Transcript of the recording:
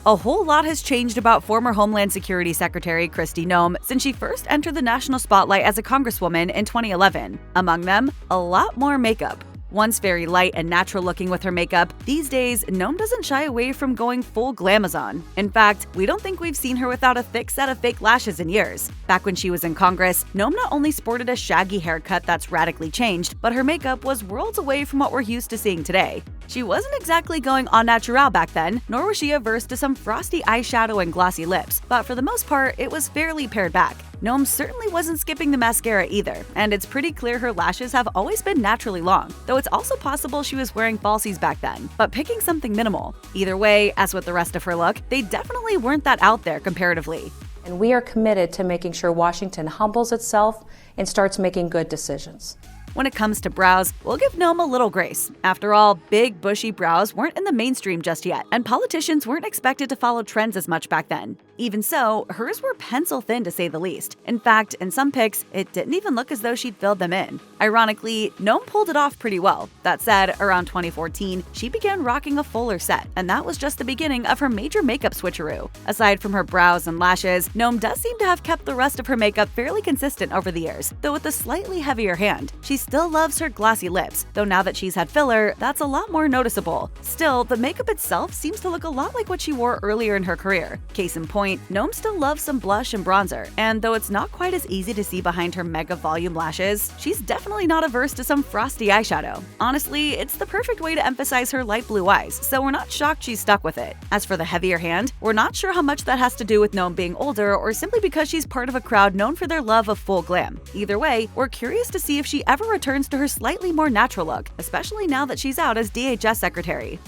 A whole lot has changed about former Homeland Security Secretary Kristi Noem since she first entered the national spotlight as a congresswoman in 2011. Among them, a lot more makeup. Once very light and natural looking with her makeup, these days, Noem doesn't shy away from going full glamazon. In fact, we don't think we've seen her without a thick set of fake lashes in years. Back when she was in Congress, Noem not only sported a shaggy haircut that's radically changed, but her makeup was worlds away from what we're used to seeing today. She wasn't exactly going au naturel back then, nor was she averse to some frosty eyeshadow and glossy lips, but for the most part, it was fairly pared back. Noem certainly wasn't skipping the mascara either, and it's pretty clear her lashes have always been naturally long, though it's also possible she was wearing falsies back then, but picking something minimal. Either way, as with the rest of her look, they definitely weren't that out there comparatively. And we are committed to making sure Washington humbles itself and starts making good decisions. When it comes to brows, we'll give Noem a little grace. After all, big, bushy brows weren't in the mainstream just yet, and politicians weren't expected to follow trends as much back then. Even so, hers were pencil-thin to say the least. In fact, in some pics, it didn't even look as though she'd filled them in. Ironically, Noem pulled it off pretty well. That said, around 2014, she began rocking a fuller set, and that was just the beginning of her major makeup switcheroo. Aside from her brows and lashes, Noem does seem to have kept the rest of her makeup fairly consistent over the years, though with a slightly heavier hand. She still loves her glossy lips, though now that she's had filler, that's a lot more noticeable. Still, the makeup itself seems to look a lot like what she wore earlier in her career. Case in point, Noem still loves some blush and bronzer, and though it's not quite as easy to see behind her mega volume lashes, she's definitely not averse to some frosty eyeshadow. Honestly, it's the perfect way to emphasize her light blue eyes, so we're not shocked she's stuck with it. As for the heavier hand, we're not sure how much that has to do with Noem being older or simply because she's part of a crowd known for their love of full glam. Either way, we're curious to see if she ever returns to her slightly more natural look, especially now that she's out as DHS secretary.